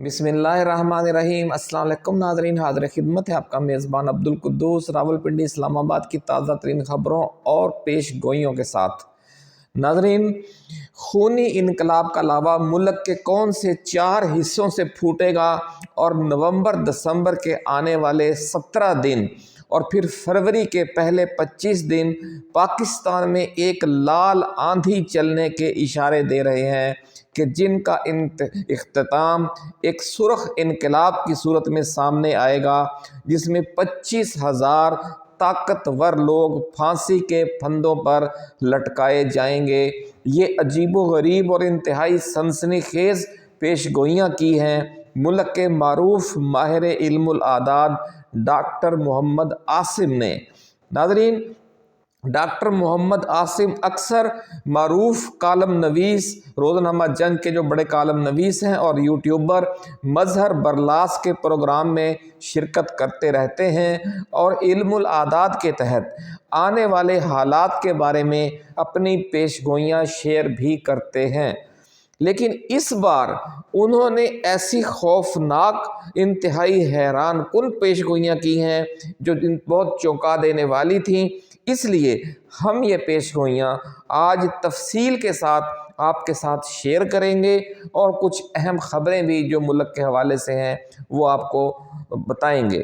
بسم اللہ الرحمن الرحیم۔ السلام علیکم ناظرین، حاضر خدمت ہے آپ کا میزبان عبدالقدوس راولپنڈی اسلام آباد کی تازہ ترین خبروں اور پیش گوئیوں کے ساتھ۔ ناظرین، خونی انقلاب کا لاوا ملک کے کون سے 4 حصوں سے پھوٹے گا اور نومبر دسمبر کے آنے والے 17 دن اور پھر فروری کے پہلے 25 دن پاکستان میں ایک لال آندھی چلنے کے اشارے دے رہے ہیں کہ جن کا اختتام ایک سرخ انقلاب کی صورت میں سامنے آئے گا، جس میں 25,000 طاقتور لوگ پھانسی کے پھندوں پر لٹکائے جائیں گے۔ یہ عجیب و غریب اور انتہائی سنسنی خیز پیش گوئیاں کی ہیں ملک کے معروف ماہر علم الاعداد ڈاکٹر محمد عاصم نے۔ ناظرین، ڈاکٹر محمد عاصم اکثر معروف کالم نویس، روزنامہ جنگ کے جو بڑے کالم نویس ہیں، اور یوٹیوبر مظہر برلاس کے پروگرام میں شرکت کرتے رہتے ہیں اور علم الاعداد کے تحت آنے والے حالات کے بارے میں اپنی پیش گوئیاں شیئر بھی کرتے ہیں۔ لیکن اس بار انہوں نے ایسی خوفناک، انتہائی حیران کن پیش گوئیاں کی ہیں جو بہت چونکا دینے والی تھیں۔ اس لیے ہم یہ پیش گوئیاں آج تفصیل کے ساتھ آپ کے ساتھ شیئر کریں گے اور کچھ اہم خبریں بھی جو ملک کے حوالے سے ہیں وہ آپ کو بتائیں گے۔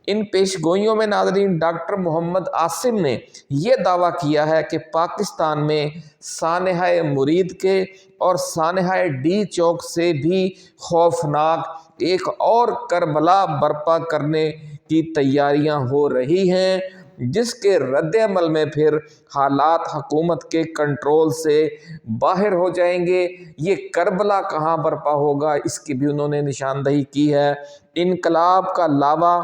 ان پیش گوئیوں میں ناظرین، ڈاکٹر محمد عاصم نے یہ دعویٰ کیا ہے کہ پاکستان میں سانحہ مرید کے اور سانحہ ڈی چوک سے بھی خوفناک ایک اور کربلا برپا کرنے کی تیاریاں ہو رہی ہیں، جس کے رد عمل میں پھر حالات حکومت کے کنٹرول سے باہر ہو جائیں گے۔ یہ کربلا کہاں برپا ہوگا، اس کی بھی انہوں نے نشاندہی کی ہے۔ انقلاب کا لاوا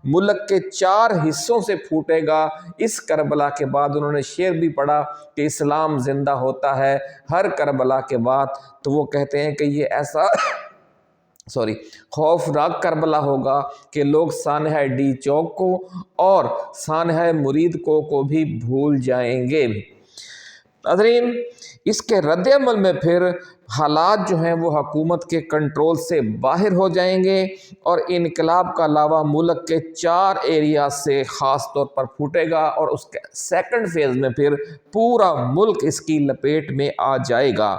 ملک کے 4 حصوں سے پھوٹے گا۔ اس کربلا کے بعد انہوں نے شعر بھی پڑھا کہ اسلام زندہ ہوتا ہے ہر کربلا کے بعد، تو وہ کہتے ہیں کہ یہ ایسا خوفناک کربلا ہوگا کہ لوگ سانحہ ڈی چوک کو اور سانحہ مرید کو بھی بھول جائیں گے۔ ناظرین، اس کے رد عمل میں پھر حالات جو ہیں وہ حکومت کے کنٹرول سے باہر ہو جائیں گے اور انقلاب کا لاوا ملک کے 4 ایریاز سے خاص طور پر پھوٹے گا اور اس کے سیکنڈ فیز میں پھر پورا ملک اس کی لپیٹ میں آ جائے گا۔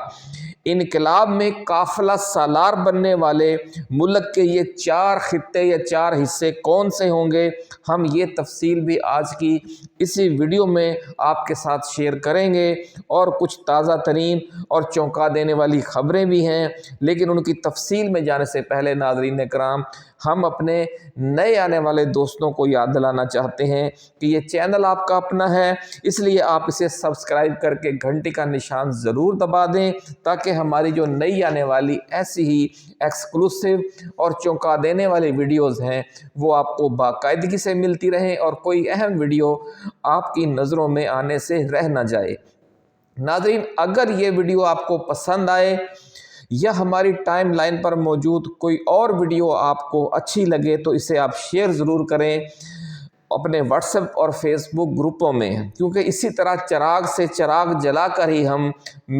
انقلاب میں قافلہ سالار بننے والے ملک کے یہ 4 خطے یا 4 حصے کون سے ہوں گے، ہم یہ تفصیل بھی آج کی اسی ویڈیو میں آپ کے ساتھ شیئر کریں گے، اور کچھ تازہ ترین اور چونکا دینے والی خبریں بھی ہیں۔ لیکن ان کی تفصیل میں جانے سے پہلے ناظرین اکرام، ہم اپنے نئے آنے والے دوستوں کو یاد دلانا چاہتے ہیں کہ یہ چینل آپ کا اپنا ہے، اس لیے آپ اسے سبسکرائب کر کے گھنٹی کا نشان ضرور دبا دیں تاکہ ہماری جو نئی آنے والی ایسی ہی ایکسکلوسیو اور چونکا دینے والی ویڈیوز ہیں وہ آپ کو باقاعدگی سے ملتی رہیں اور کوئی اہم ویڈیو آپ کی نظروں میں آنے سے رہ نہ جائے۔ ناظرین، اگر یہ ویڈیو آپ کو پسند آئے یا ہماری ٹائم لائن پر موجود کوئی اور ویڈیو آپ کو اچھی لگے تو اسے آپ شیئر ضرور کریں اپنے واٹس ایپ اور فیس بک گروپوں میں، کیونکہ اسی طرح چراغ سے چراغ جلا کر ہی ہم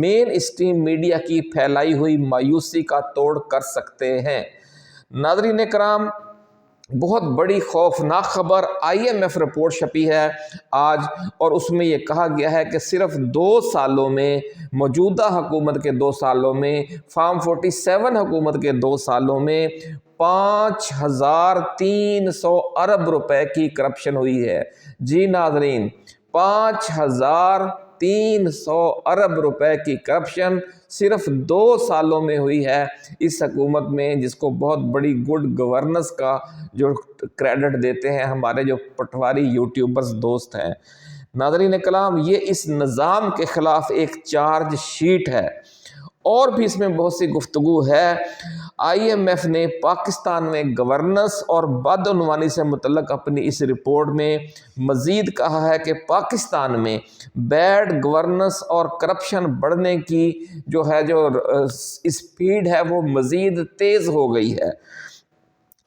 مین اسٹریم میڈیا کی پھیلائی ہوئی مایوسی کا توڑ کر سکتے ہیں۔ ناظرین اکرام، بہت بڑی خوفناک خبر IMF رپورٹ چھپی ہے آج، اور اس میں یہ کہا گیا ہے کہ صرف 2 سالوں میں، موجودہ حکومت کے 2 سالوں میں، فارم 47 حکومت کے 2 سالوں میں 5,300 ارب روپے کی کرپشن ہوئی ہے۔ جی ناظرین، 5,300 ارب روپے کی کرپشن صرف 2 سالوں میں ہوئی ہے اس حکومت میں، جس کو بہت بڑی گڈ گورننس کا جو کریڈٹ دیتے ہیں ہمارے جو پٹواری یوٹیوبرز دوست ہیں۔ ناظرین اکرام، یہ اس نظام کے خلاف ایک چارج شیٹ ہے، اور بھی اس میں بہت سی گفتگو ہے۔ IMF نے پاکستان میں گورننس اور بدعنوانی سے متعلق اپنی اس رپورٹ میں مزید کہا ہے کہ پاکستان میں بیڈ گورننس اور کرپشن بڑھنے کی جو اسپیڈ ہے وہ مزید تیز ہو گئی ہے۔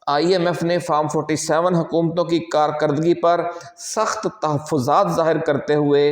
IMF نے فارم 47 حکومتوں کی کارکردگی پر سخت تحفظات ظاہر کرتے ہوئے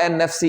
NFC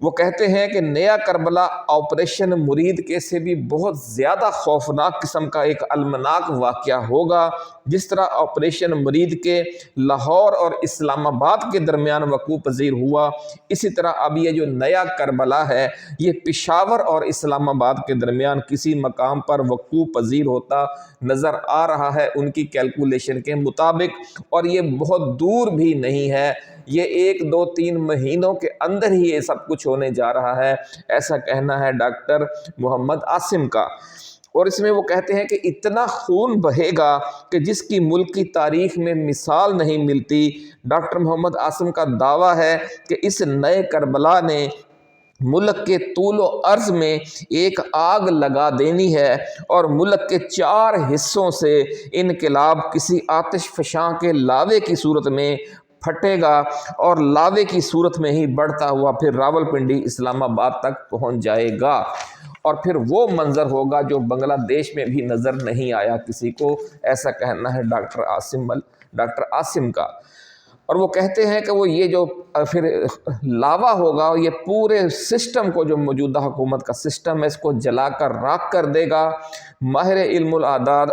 وہ کہتے ہیں کہ نیا کربلا آپریشن مرید کے سے بھی بہت زیادہ خوفناک قسم کا ایک المناک واقعہ ہوگا۔ جس طرح آپریشن مرید کے لاہور اور اسلام آباد کے درمیان وقوع پذیر ہوا، اسی طرح اب یہ جو نیا کربلا ہے یہ پشاور اور اسلام آباد کے درمیان کسی مقام پر وقوع پذیر ہوتا نظر آ رہا ہے ان کی کیلکولیشن کے مطابق، اور یہ بہت دور بھی نہیں ہے، یہ 1 2 3 مہینوں کے اندر ہی یہ سب کچھ ہونے جا رہا ہے، ایسا کہنا ہے ڈاکٹر محمد عاصم کا۔ اور اس میں وہ کہتے ہیں کہ اتنا خون بہے گا کہ جس کی ملک کی تاریخ میں مثال نہیں ملتی۔ ڈاکٹر محمد عاصم کا دعویٰ ہے کہ اس نئے کربلا نے ملک کے طول و عرض میں ایک آگ لگا دینی ہے، اور ملک کے 4 حصوں سے انقلاب کسی آتش فشاں کے لاوے کی صورت میں پھٹے گا، اور لاوے کی صورت میں ہی بڑھتا ہوا پھر راولپنڈی اسلام آباد تک پہنچ جائے گا، اور پھر وہ منظر ہوگا جو بنگلہ دیش میں بھی نظر نہیں آیا کسی کو، ایسا کہنا ہے ڈاکٹر عاصم کا۔ اور وہ کہتے ہیں کہ وہ یہ جو پھر لاوا ہوگا یہ پورے سسٹم کو، جو موجودہ حکومت کا سسٹم ہے، اس کو جلا کر راکھ کر دے گا۔ ماہر علم الاعداد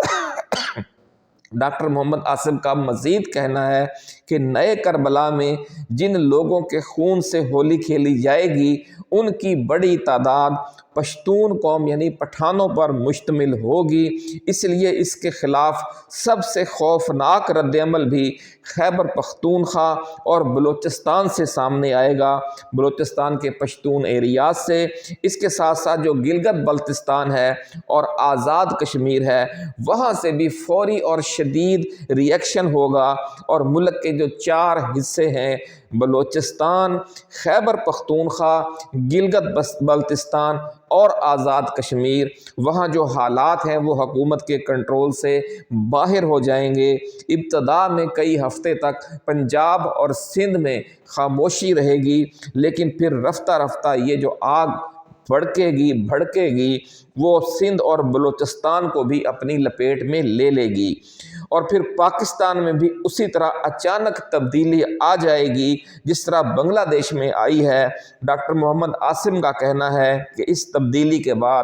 ڈاکٹر محمد عاصم کا مزید کہنا ہے کہ نئے کربلا میں جن لوگوں کے خون سے ہولی کھیلی جائے گی ان کی بڑی تعداد پشتون قوم یعنی پٹھانوں پر مشتمل ہوگی، اس لیے اس کے خلاف سب سے خوفناک رد عمل بھی خیبر پختونخوا اور بلوچستان سے سامنے آئے گا، بلوچستان کے پشتون ایریاز سے، اس کے ساتھ ساتھ جو گلگت بلتستان ہے اور آزاد کشمیر ہے وہاں سے بھی فوری اور شدید ریئیکشن ہوگا، اور ملک کے جو 4 حصے ہیں بلوچستان، خیبر پختونخوا، گلگت بلتستان اور آزاد کشمیر، وہاں جو حالات ہیں وہ حکومت کے کنٹرول سے باہر ہو جائیں گے۔ ابتدا میں کئی ہفتے تک پنجاب اور سندھ میں خاموشی رہے گی، لیکن پھر رفتہ رفتہ یہ جو آگ بھڑکے گی وہ سندھ اور بلوچستان کو بھی اپنی لپیٹ میں لے لے گی، اور پھر پاکستان میں بھی اسی طرح اچانک تبدیلی آ جائے گی جس طرح بنگلہ دیش میں آئی ہے۔ ڈاکٹر محمد عاصم کا کہنا ہے کہ اس تبدیلی کے بعد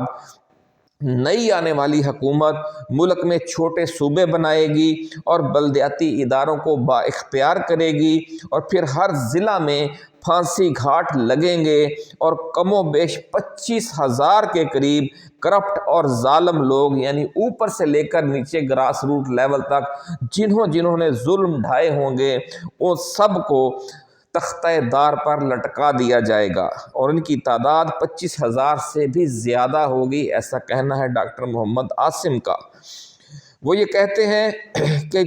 نئی آنے والی حکومت ملک میں چھوٹے صوبے بنائے گی اور بلدیاتی اداروں کو بااختیار کرے گی، اور پھر ہر ضلع میں پھانسی گھاٹ لگیں گے، اور کم و بیش 25,000 کے قریب کرپٹ اور ظالم لوگ، یعنی اوپر سے لے کر نیچے گراس روٹ لیول تک جنہوں نے ظلم ڈھائے ہوں گے وہ سب کو تختہ دار پر لٹکا دیا جائے گا، اور ان کی تعداد 25,000 سے بھی زیادہ ہوگی، ایسا کہنا ہے ڈاکٹر محمد عاصم کا۔ وہ یہ کہتے ہیں کہ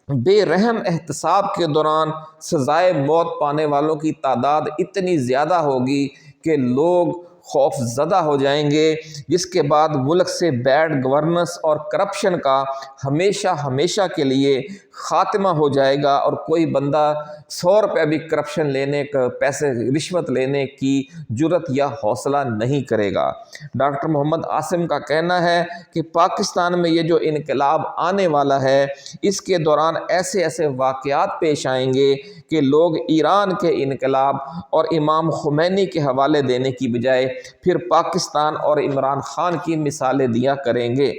بے رحم احتساب کے دوران سزائے موت پانے والوں کی تعداد اتنی زیادہ ہوگی کہ لوگ خوف زدہ ہو جائیں گے، جس کے بعد ملک سے بیڈ گورننس اور کرپشن کا ہمیشہ کے لیے خاتمہ ہو جائے گا، اور کوئی بندہ 100 روپے بھی کرپشن لینے کا، پیسے رشوت لینے کی جرت یا حوصلہ نہیں کرے گا۔ ڈاکٹر محمد عاصم کا کہنا ہے کہ پاکستان میں یہ جو انقلاب آنے والا ہے اس کے دوران ایسے واقعات پیش آئیں گے کہ لوگ ایران کے انقلاب اور امام خمینی کے حوالے دینے کی بجائے پھر پاکستان اور عمران خان کی مثالیں دیا کریں گے۔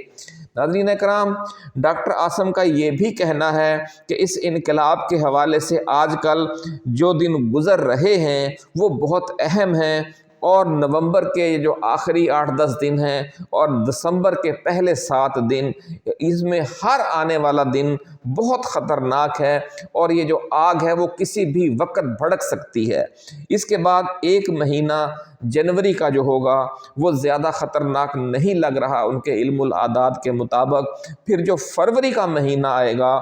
ناظرین اکرام، ڈاکٹر عاصم کا یہ بھی کہنا ہے کہ اس انقلاب کے حوالے سے آج کل جو دن گزر رہے ہیں وہ بہت اہم ہیں، اور نومبر کے جو آخری 8-10 دن ہیں اور دسمبر کے پہلے 7 دن، اس میں ہر آنے والا دن بہت خطرناک ہے، اور یہ جو آگ ہے وہ کسی بھی وقت بھڑک سکتی ہے۔ اس کے بعد 1 مہینہ جنوری کا جو ہوگا وہ زیادہ خطرناک نہیں لگ رہا ان کے علم الاعداد کے مطابق، پھر جو فروری کا مہینہ آئے گا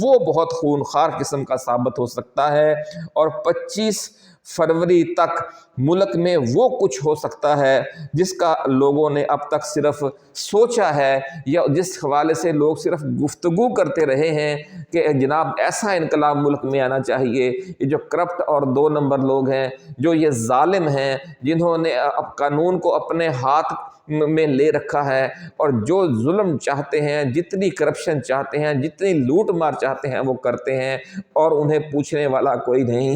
وہ بہت خونخوار قسم کا ثابت ہو سکتا ہے، اور 25 فروری تک ملک میں وہ کچھ ہو سکتا ہے جس کا لوگوں نے اب تک صرف سوچا ہے، یا جس حوالے سے لوگ صرف گفتگو کرتے رہے ہیں کہ جناب ایسا انقلاب ملک میں آنا چاہیے۔ یہ جو کرپٹ اور 2 نمبر لوگ ہیں، جو یہ ظالم ہیں، جنہوں نے اب قانون کو اپنے ہاتھ میں لے رکھا ہے، اور جو ظلم چاہتے ہیں، جتنی کرپشن چاہتے ہیں، جتنی لوٹ مار چاہتے ہیں وہ کرتے ہیں، اور انہیں پوچھنے والا کوئی نہیں۔